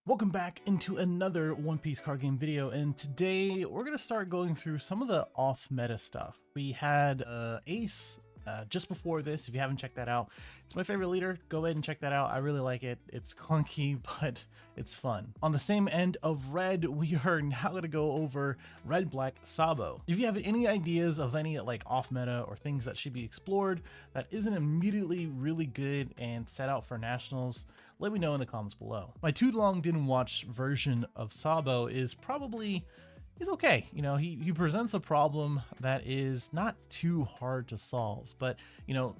Welcome back into another One Piece card game video, and today we're going to start going through some of the off-meta stuff. We had Ace just before this. If you haven't checked that out, it's my favorite leader. Go ahead and check that out. I really like it. It's clunky, but it's fun. On the same end of Red, we are now going to go over Red Black Sabo. If you have any ideas of any like off-meta or things that should be explored that isn't immediately really good and set out for nationals, let me know in the comments below. My too long didn't watch version of Sabo is probably, he's okay. You know, he presents a problem that is not too hard to solve, but you know,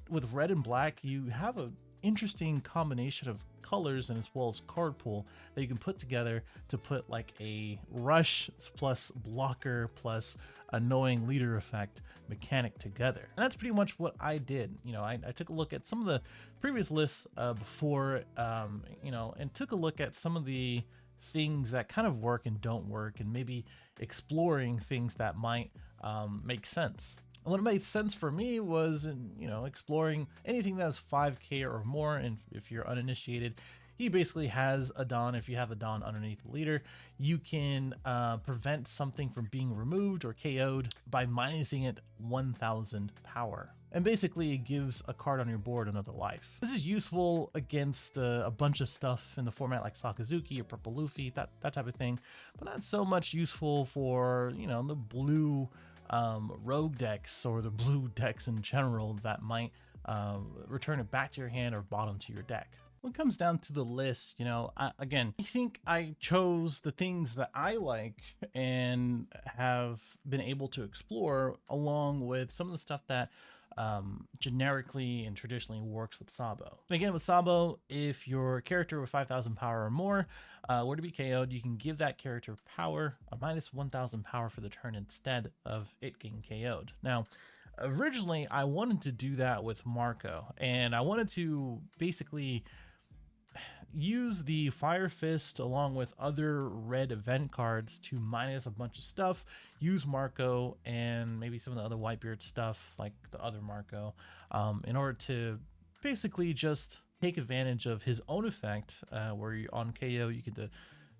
with red and black, you have an interesting combination of colors and as well as card pool that you can put together to put like a rush plus blocker plus annoying leader effect mechanic together. And that's pretty much what I did. You know, I took a look at some of the previous lists before, you know, and took a look at some of the things that kind of work and don't work, and maybe exploring things that might make sense. And what made sense for me was, you know, exploring anything that's 5k or more. And if you're uninitiated, he basically has a Dawn. If you have a Dawn underneath the leader, you can prevent something from being removed or KO'd by minusing it 1000 power. And basically it gives a card on your board another life. This is useful against a bunch of stuff in the format like Sakazuki or Purple Luffy, that type of thing, but not so much useful for, you know, the blue rogue decks or the blue decks in general that might return it back to your hand or bottom to your deck. When it comes down to the list, you know, I think I chose the things that I like and have been able to explore, along with some of the stuff that generically and traditionally works with Sabo. And again, with Sabo, if your character with 5000 power or more were to be KO'd, you can give that character power, a minus 1000 power for the turn instead of it getting KO'd. Now, originally I wanted to do that with Marco, and I wanted to basically use the Fire Fist along with other red event cards to minus a bunch of stuff, use Marco and maybe some of the other Whitebeard stuff like the other Marco, in order to basically just take advantage of his own effect, where you on KO you get to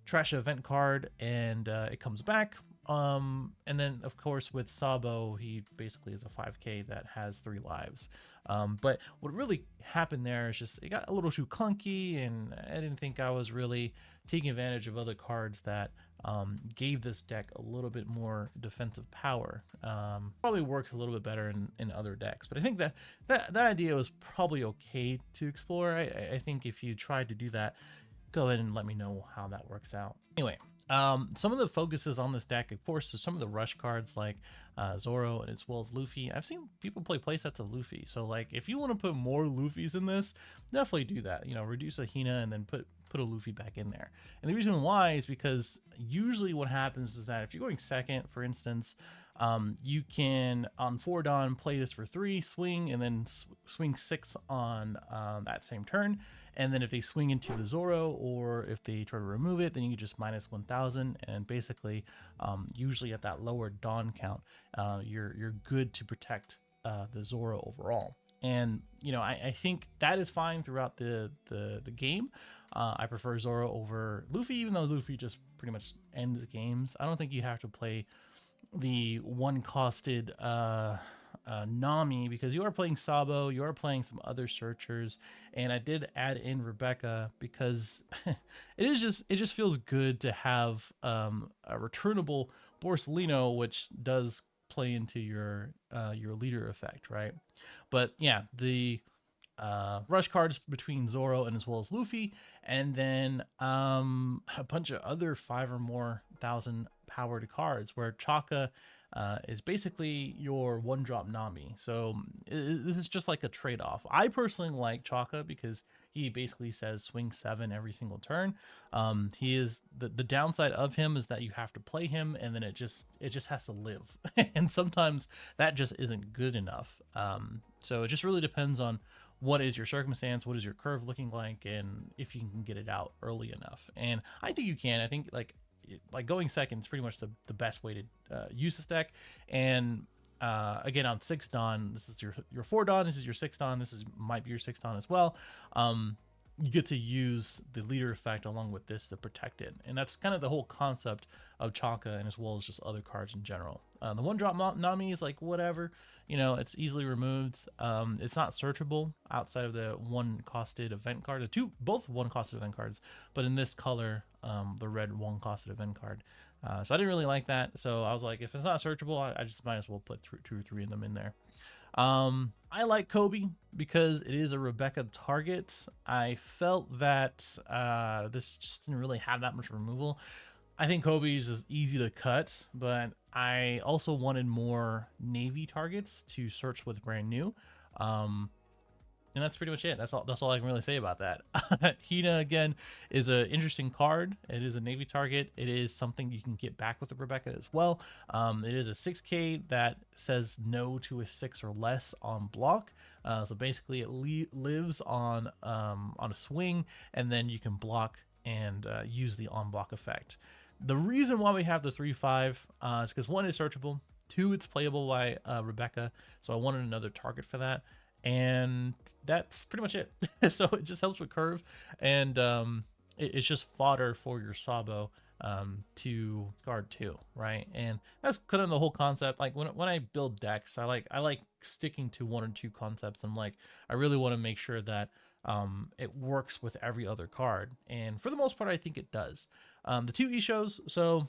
trash an event card and it comes back. And then of course with Sabo, he basically is a 5k that has 3 lives. But what really happened there is just it got a little too clunky, and I didn't think I was really taking advantage of other cards that gave this deck a little bit more defensive power. Probably works a little bit better in other decks, but I think that idea was probably okay to explore. I think if you tried to do that, go ahead and let me know how that works out. Anyway, some of the focuses on this deck, of course, is some of the rush cards like Zoro and as well as Luffy. I've seen people play playsets of Luffy, so like if you want to put more Luffys in this, definitely do that. You know, reduce a Hina and then put a Luffy back in there. And the reason why is because usually what happens is that if you're going second, for instance, you can on 4 Dawn play this for 3, swing, and then swing 6 on that same turn. And then if they swing into the Zoro, or if they try to remove it, then you just minus 1000. And basically, usually at that lower Dawn count, you're good to protect the Zoro overall. And you know, I think that is fine throughout the game. I prefer Zoro over Luffy, even though Luffy just pretty much ends the games. I don't think you have to play the one costed Nami, because you are playing Sabo, you are playing some other searchers, and I did add in Rebecca because it just feels good to have a returnable Borsalino, which does play into your leader effect, right? But yeah, the rush cards between Zoro and as well as Luffy, and then a bunch of other 5 or more thousand powered cards where Chaka is basically your 1-drop Nami. So this is just like a trade-off. I personally like Chaka because he basically says swing 7 every single turn. He is the downside of him is that you have to play him, and then it just has to live. And sometimes that just isn't good enough. So it just really depends on what is your circumstance, what is your curve looking like, and if you can get it out early enough. And I think you can. I think like going second is pretty much the best way to use this deck. And again, on 6 Dawn, this is your 4 Dawn, this is your 6 Dawn, might be your 6 Dawn as well. you get to use the leader effect along with this to protect it. And that's kind of the whole concept of Chaka, and as well as just other cards in general. The one drop Nami is like whatever, you know, it's easily removed. It's not searchable outside of the one costed event card. The two, both one costed event cards, but in this color, the red one costed event card. So I didn't really like that. So I was like, if it's not searchable, I just might as well put 2 or 3 of them in there. I like Kobe because it is a Rebecca target. I felt that this just didn't really have that much removal. I think Kobe is just easy to cut, but I also wanted more Navy targets to search with brand new. And that's pretty much it. That's all I can really say about that. Hina, again, is an interesting card. It is a Navy target. It is something you can get back with the Rebecca as well. It is a 6K that says no to a 6 or less on block. So basically it lives on a swing, and then you can block and use the on block effect. The reason why we have the 3/5 is because 1 is searchable, 2 it's playable by Rebecca, so I wanted another target for that. And that's pretty much it. So it just helps with curve, and it's just fodder for your Sabo to guard too, right? And that's kind of the whole concept. Like when I build decks, I like sticking to 1 or 2 concepts. I'm like, I really want to make sure that it works with every other card, and for the most part I think it does. The 2 E-shows, so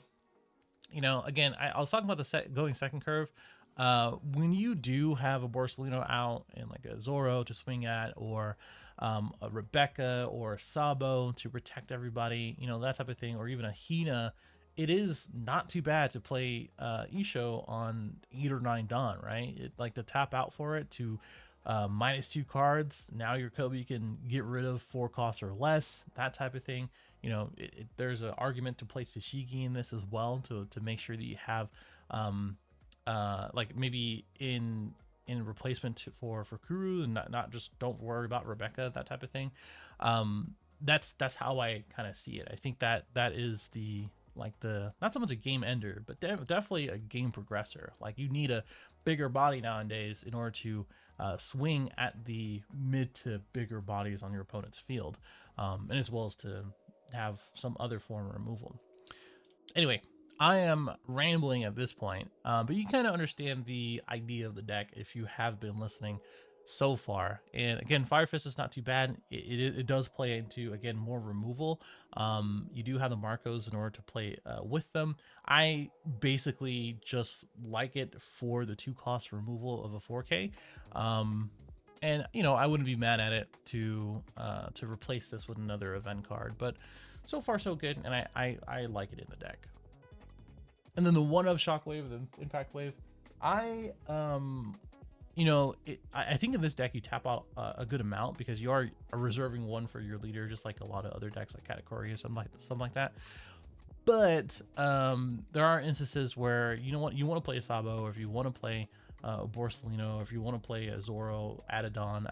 you know, again, I was talking about the going second curve. When you do have a Borsellino out and like a Zoro to swing at, or a Rebecca or a Sabo to protect everybody, you know, that type of thing, or even a Hina, it is not too bad to play Isho on 8 or 9 Dawn, right? It, like to tap out for it to -2 cards. Now your Kobe can get rid of 4 costs or less, that type of thing. You know, there's an argument to play Tashigi in this as well to make sure that you have like maybe in replacement for Kuru, and not just don't worry about Rebecca, that type of thing. That's how I kind of see it. I think that is the not so much a game ender, but definitely a game progressor. Like you need a bigger body nowadays in order to swing at the mid to bigger bodies on your opponent's field, and as well as to have some other form of removal. Anyway, I am rambling at this point, but you kind of understand the idea of the deck if you have been listening so far. And again, Fire Fist is not too bad. It does play into, again, more removal. You do have the Marcos in order to play with them. I basically just like it for the 2 cost removal of a 4K. And you know, I wouldn't be mad at it to replace this with another event card, but so far so good, and I like it in the deck. And then the 1 of Shockwave, the Impact Wave, you know, I think in this deck you tap out a good amount because you are reserving 1 for your leader, just like a lot of other decks like Katakuri or something like that. But there are instances where you want to play a Sabo, or if you want to play a Borsellino, or if you want to play a Zoro, add a Dawn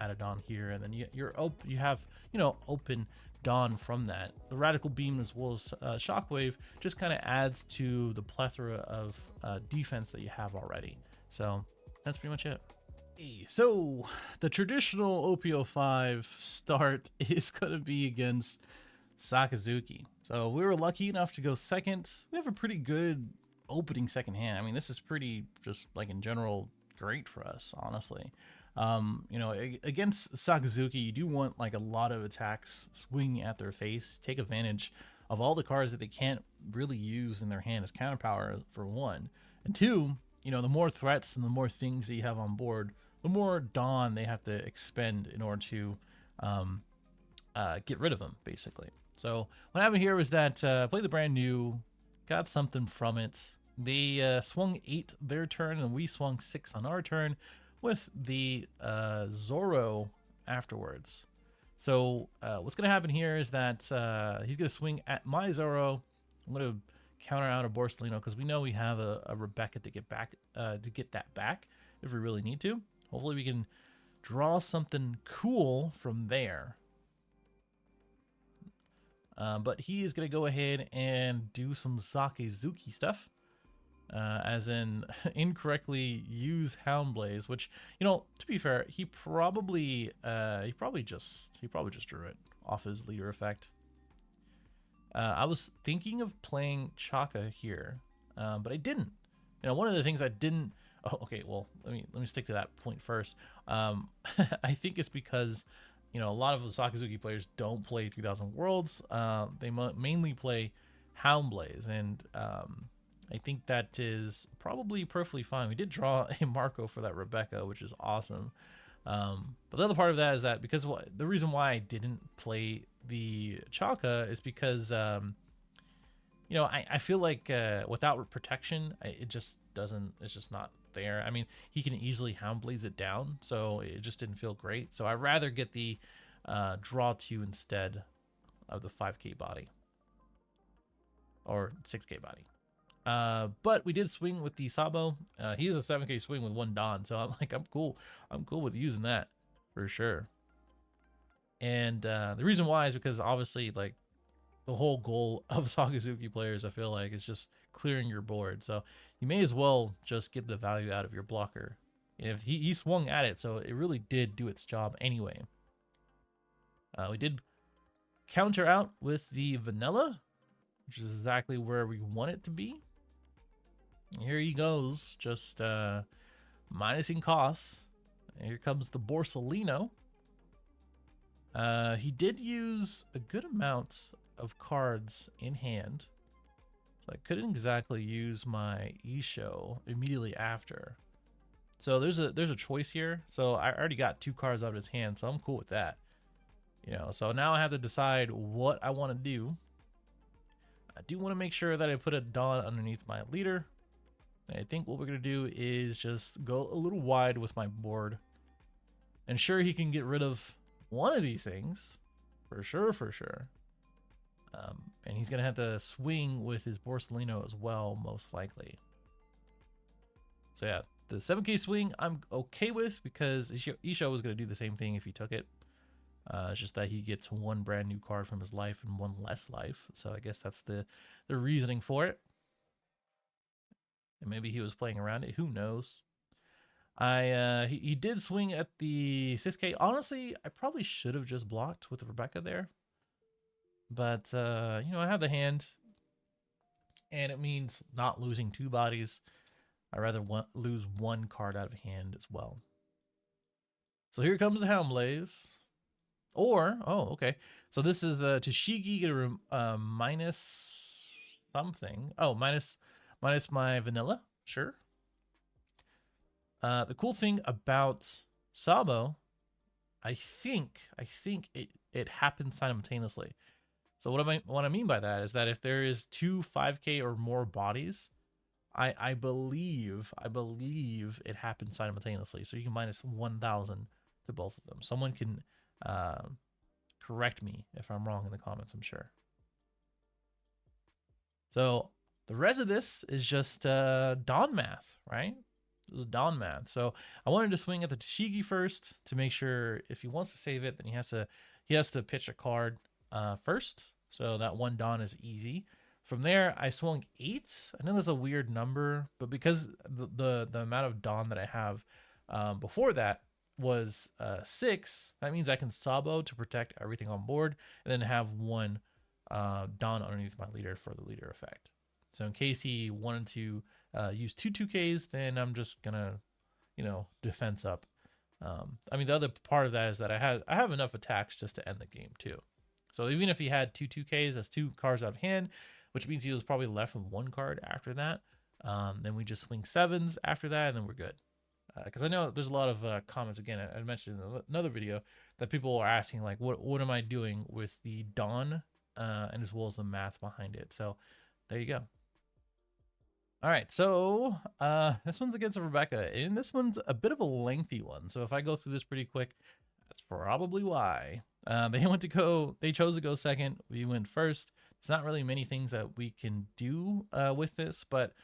here, and then you have, you know, open Dawn from that. The Radical Beam as well as Shockwave just kind of adds to the plethora of defense that you have already. So that's pretty much it. So the traditional OP05 start is going to be against Sakazuki. So we were lucky enough to go second. We have a pretty good opening second hand. I mean, this is pretty, just like in general, great for us, honestly. You know, against Sakazuki, you do want like a lot of attacks swinging at their face. Take advantage of all the cards that they can't really use in their hand as counterpower, for 1. And 2, you know, the more threats and the more things that you have on board, the more Dawn they have to expend in order to get rid of them, basically. So what happened here was that played the brand new, got something from it. They swung 8 their turn, and we swung 6 on our turn with the Zoro afterwards. So what's going to happen here is that he's going to swing at my Zoro. I'm going to counter out a Borsellino because we know we have a Rebecca to get back, to get that back if we really need to. Hopefully we can draw something cool from there. But he is going to go ahead and do some Sakazuki stuff. As in incorrectly use Houndblaze, which, you know, to be fair, he probably just drew it, off his leader effect. I was thinking of playing Chaka here, but I didn't. You know, one of the things I didn't. Oh, okay. Well, let me stick to that point first. I think it's because, you know, a lot of the Sakazuki players don't play 3000 Worlds. They mainly play Houndblaze, and I think that is probably perfectly fine. We did draw a Marco for that Rebecca, which is awesome. But the other part of that is that because the reason why I didn't play the Chaka is because, you know, I feel like without protection, it just doesn't, it's just not there. I mean, he can easily Houndblaze it down, so it just didn't feel great. So I'd rather get the draw 2 instead of the 5k body or 6k body. But we did swing with the Sabo. He is a 7k swing with 1 Don, so I'm like, I'm cool with using that for sure. And the reason why is because obviously, like, the whole goal of Sakazuki players, I feel like, is just clearing your board. So you may as well just get the value out of your blocker. And if he swung at it, so it really did do its job anyway. We did counter out with the vanilla, which is exactly where we want it to be. Here he goes, just minusing costs. And here comes the Borsalino. He did use a good amount of cards in hand, so I couldn't exactly use my Isho immediately after. So there's a choice here. So I already got 2 cards out of his hand, so I'm cool with that. You know, so now I have to decide what I want to do. I do want to make sure that I put a Dawn underneath my leader. I think what we're going to do is just go a little wide with my board. And sure, he can get rid of one of these things. For sure. And he's going to have to swing with his Borsalino as well, most likely. So yeah, the 7k swing I'm okay with, because Isho was going to do the same thing if he took it. It's just that he gets 1 brand new card from his life and 1 less life. So I guess that's the reasoning for it. And maybe he was playing around it. Who knows? He did swing at the 6k. Honestly, I probably should have just blocked with the Rebecca there. But, you know, I have the hand. And it means not losing 2 bodies. I'd rather lose 1 card out of hand as well. So here comes the Houndblaze. Or, oh, okay. So this is Tashigi get a minus something. Oh, minus my vanilla. Sure. The cool thing about Sabo, I think it happens simultaneously. So what I mean by that is that if there is 2 5k or more bodies, I believe it happens simultaneously. So you can minus 1,000 to both of them. Someone can correct me if I'm wrong in the comments, I'm sure. So the rest of this is just Dawn math, right? This is Dawn math. So I wanted to swing at the Tashigi first to make sure if he wants to save it, then he has to pitch a card first. So that 1 Dawn is easy. From there, I swung 8. I know that's a weird number, but because the amount of Dawn that I have before that was 6, that means I can Sabo to protect everything on board, and then have 1 Dawn underneath my leader for the leader effect. So in case he wanted to use 2 2Ks, then I'm just gonna, you know, defense up. I mean, the other part of that is that I have enough attacks just to end the game too. So even if he had 2 2Ks, that's 2 cards out of hand, which means he was probably left with 1 card after that. Then we just swing 7s after that, and then we're good. Because I know there's a lot of comments, again, I mentioned in another video, that people are asking, like, what am I doing with the Dawn, and as well as the math behind it. So there you go. All right, so this one's against Rebecca, and this one's a bit of a lengthy one. So if I go through this pretty quick, that's probably why. They chose to go second. We went first. It's not really many things that we can do with this, but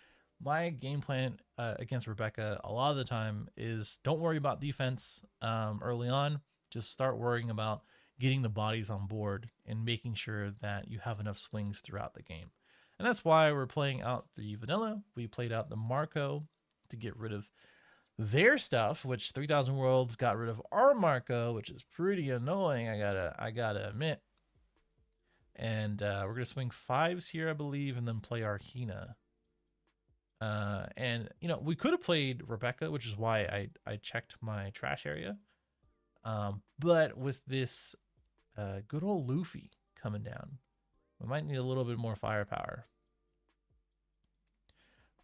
my game plan against Rebecca a lot of the time is don't worry about defense early on. Just start worrying about getting the bodies on board and making sure that you have enough swings throughout the game. And that's why we're playing out the vanilla. We played out the Marco to get rid of their stuff, which 3000 Worlds got rid of our Marco, which is pretty annoying. I gotta admit. And we're going to swing 5s here, I believe, and then play our Hina. And, you know, we could have played Rebecca, which is why I checked my trash area. But with this good old Luffy coming down, we might need a little bit more firepower.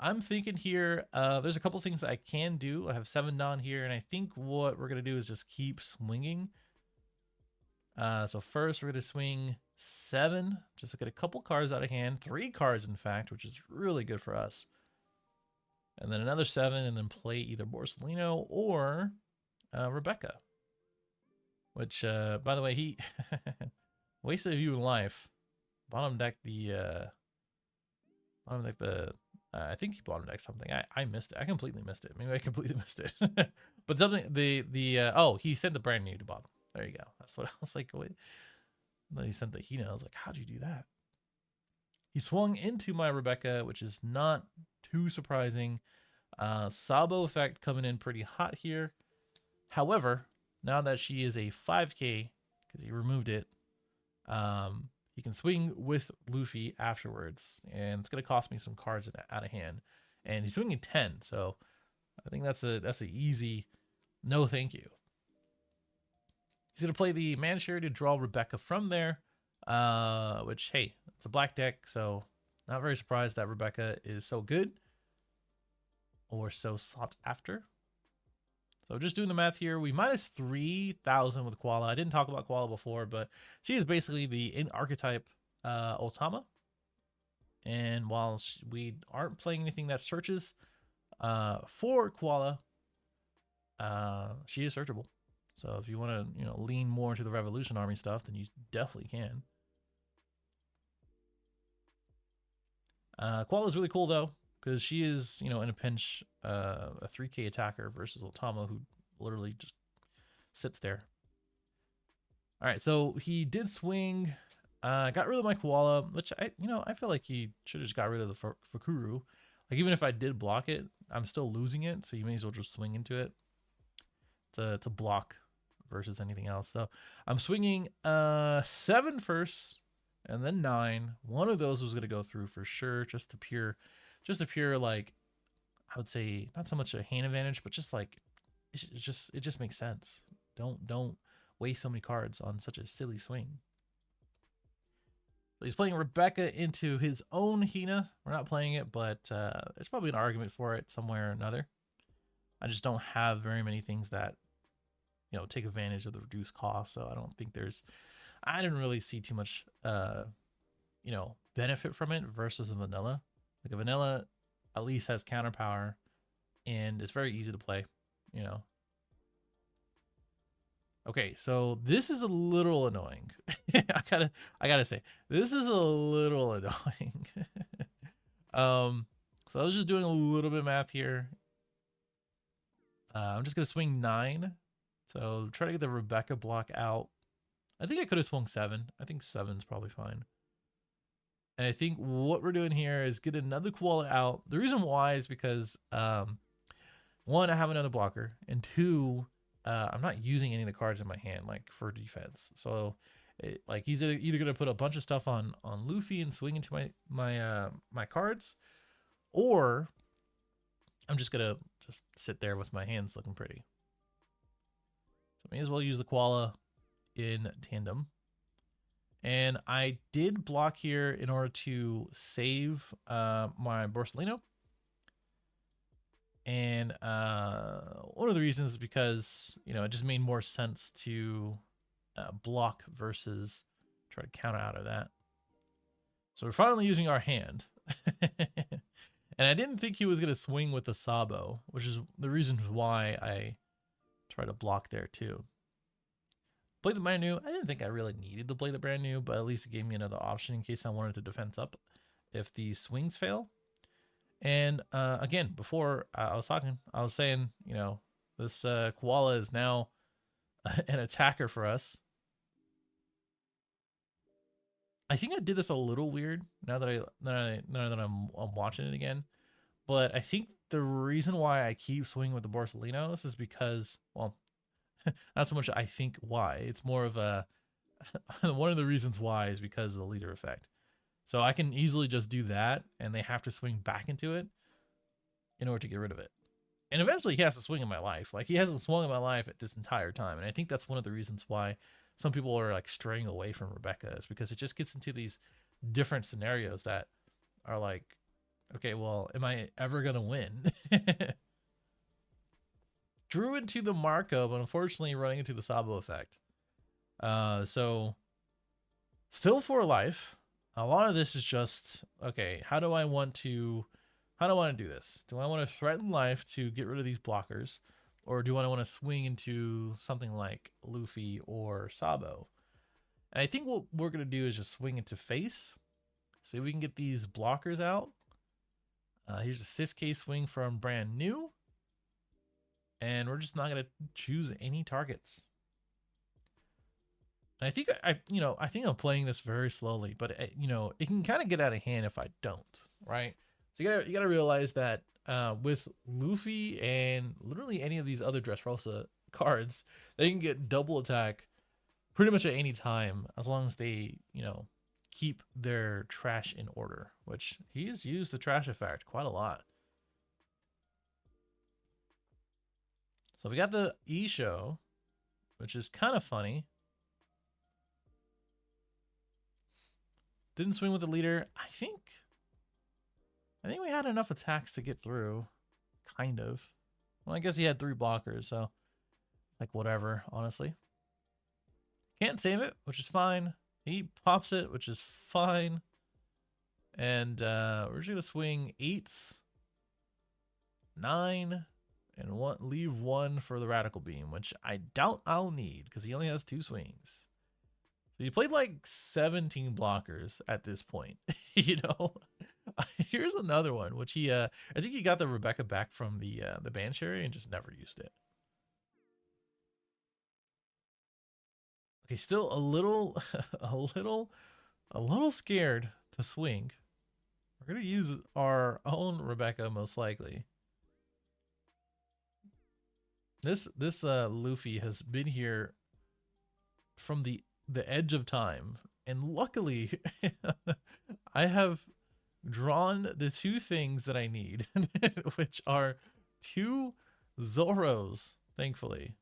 I'm thinking here, there's a couple things I can do. I have 7 Don here, and I think what we're going to do is just keep swinging. So first, we're going to swing 7, just to get a couple cards out of hand. 3 cards, in fact, which is really good for us. And then another 7, and then play either Borsellino or Rebecca. Which, by the way, he wasted a view in life. Bottom deck the... I think he bottom decked something. I missed it. I completely missed it. Maybe I completely missed it. But something, oh, he sent the brand new to bottom. There you go. That's what I was like. Wait. And then he sent the Hina. I was like, how'd you do that? He swung into my Rebecca, which is not too surprising. Sabo effect coming in pretty hot here. However, now that she is a 5K, because he removed it, he can swing with Luffy afterwards, and it's going to cost me some cards out of hand. And he's swinging 10, so I think that's an easy no thank you. He's going to play the Manshare to draw Rebecca from there, which, hey, it's a black deck, so not very surprised that Rebecca is so good or so sought after. So just doing the math here, we minus 3,000 with Koala. I didn't talk about Koala before, but she is basically the in-archetype Otama. And while we aren't playing anything that searches for Koala, she is searchable. So if you want to, lean more into the Revolution Army stuff, then you definitely can. Koala is really cool though, because she is, in a pinch, a 3K attacker versus Otama, who literally just sits there. All right, so he did swing, got rid of my Koala, which I feel like he should have just got rid of the Fakuru. Like, even if I did block it, I'm still losing it, so you may as well just swing into it. It's a block versus anything else. So I'm swinging 7 first, and then 9. One of those was going to go through for sure, just a pure like, I would say not so much a hand advantage, but just like it just makes sense. Don't waste so many cards on such a silly swing. So he's playing Rebecca into his own Hina. We're not playing it, but there's probably an argument for it somewhere or another. I just don't have very many things that take advantage of the reduced cost, so I don't think I didn't really see too much benefit from it versus a vanilla. Like, a vanilla at least has counter power and it's very easy to play, Okay, so this is a little annoying. I gotta say, this is a little annoying. So I was just doing a little bit of math here. I'm just gonna swing 9. So try to get the Rebecca block out. I think I could have swung 7. I think 7's probably fine. And I think what we're doing here is get another Koala out. The reason why is because, 1, I have another blocker, and 2, I'm not using any of the cards in my hand, like, for defense. So, he's either going to put a bunch of stuff on Luffy and swing into my cards, or I'm just going to just sit there with my hands looking pretty. So I may as well use the Koala in tandem. And I did block here in order to save my Borsellino. And one of the reasons is because, it just made more sense to block versus try to counter out of that. So we're finally using our hand. And I didn't think he was going to swing with the Sabo, which is the reason why I try to block there too. Play the brand new. I didn't think I really needed to play the brand new, but at least it gave me another option in case I wanted to defense up if the swings fail. And again, before I was saying, this Koala is now an attacker for us. I think I did this a little weird now that I'm watching it again. But I think the reason why I keep swinging with the Borsellino is because, well, not so much I think why. It's more of a One of the reasons why is because of the leader effect. So I can easily just do that, and they have to swing back into it in order to get rid of it. And eventually he has to swing in my life. Like, he hasn't swung in my life at this entire time. And I think that's one of the reasons why some people are like straying away from Rebecca, is because it just gets into these different scenarios that are like, okay, well, am I ever going to win? Drew into the Marco, but unfortunately running into the Sabo effect. So still 4 life. A lot of this is just, okay, how do I want to do this? Do I want to threaten life to get rid of these blockers? Or do I want to swing into something like Luffy or Sabo? And I think what we're going to do is just swing into face. See if we can get these blockers out. Here's a 6K swing from brand new. And we're just not going to choose any targets. And I think I think I'm playing this very slowly, but it can kind of get out of hand if I don't, right? So you gotta realize that with Luffy and literally any of these other Dressrosa cards, they can get double attack pretty much at any time, as long as they keep their trash in order, which he's used the trash effect quite a lot. So we got the E show, which is kind of funny. Didn't swing with the leader. I think we had enough attacks to get through, kind of. Well, I guess he had 3 blockers, so like whatever, honestly. Can't save it, which is fine. He pops it, which is fine. And we're just gonna swing 8s, 9, and leave 1 for the radical beam, which I doubt I'll need because he only has 2 swings. So you played like 17 blockers at this point. Here's another one, which he I think he got the Rebecca back from the Banshee and just never used it. Okay, still a little a little scared to swing. We're gonna use our own Rebecca most likely. This Luffy has been here from the edge of time, and luckily I have drawn the 2 things that I need, which are 2 Zoros, thankfully.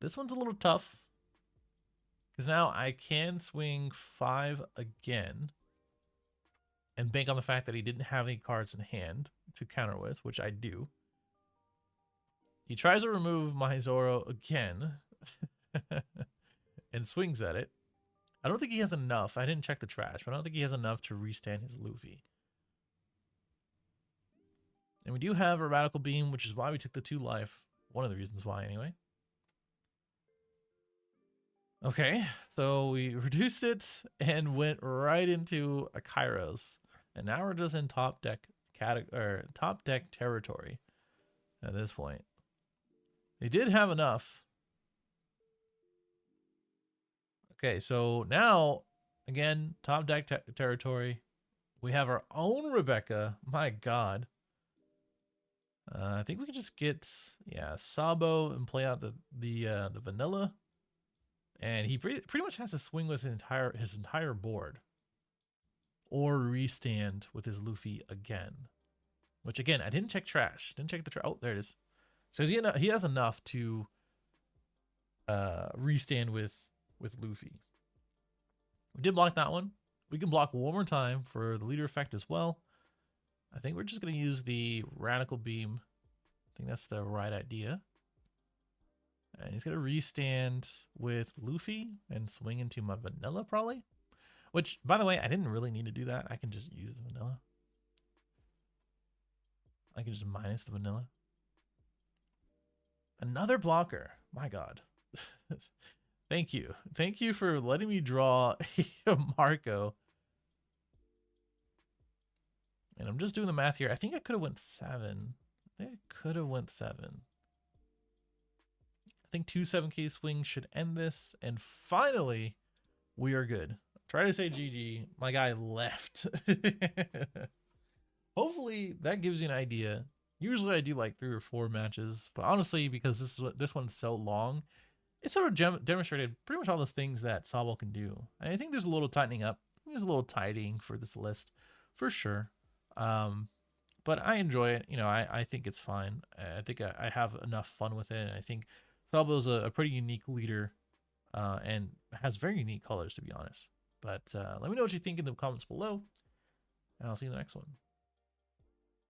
This one's a little tough because now I can swing 5 again and bank on the fact that he didn't have any cards in hand to counter with, which I do. He tries to remove my Zoro again and swings at it. I don't think he has enough. I didn't check the trash, but I don't think he has enough to restand his Luffy. And we do have a radical beam, which is why we took the 2 life. One of the reasons why, anyway. Okay, so we reduced it and went right into a Kairos. And now we're just in top deck territory at this point. They did have enough. Okay, so now, again, top deck territory. We have our own Rebecca. My God. I think we can just get, Sabo and play out the vanilla. And he pretty much has to swing with his entire board. Or restand with his Luffy again. Which, again, I didn't check trash. Didn't check the trash. Oh, there it is. So he has enough to restand with Luffy. We did block that one. We can block one more time for the leader effect as well. I think we're just going to use the radical beam. I think that's the right idea. And he's going to restand with Luffy and swing into my vanilla probably. Which, by the way, I didn't really need to do that. I can just use the vanilla. I can just minus the vanilla. Another blocker. My God. Thank you. Thank you for letting me draw a Marco. And I'm just doing the math here. I think I could have went 7. I think I could have went 7. I think 2 7K swings should end this. And finally, we are good. Try to say GG. My guy left. Hopefully that gives you an idea. Usually I do like 3 or 4 matches, but honestly, because this one's so long, it sort of demonstrated pretty much all the things that Sabo can do. And I think there's a little tightening up. There's a little tidying for this list, for sure. But I enjoy it. You know, I think it's fine. I think I have enough fun with it. And I think Sabo's a pretty unique leader, and has very unique colors, to be honest. But let me know what you think in the comments below, and I'll see you in the next one.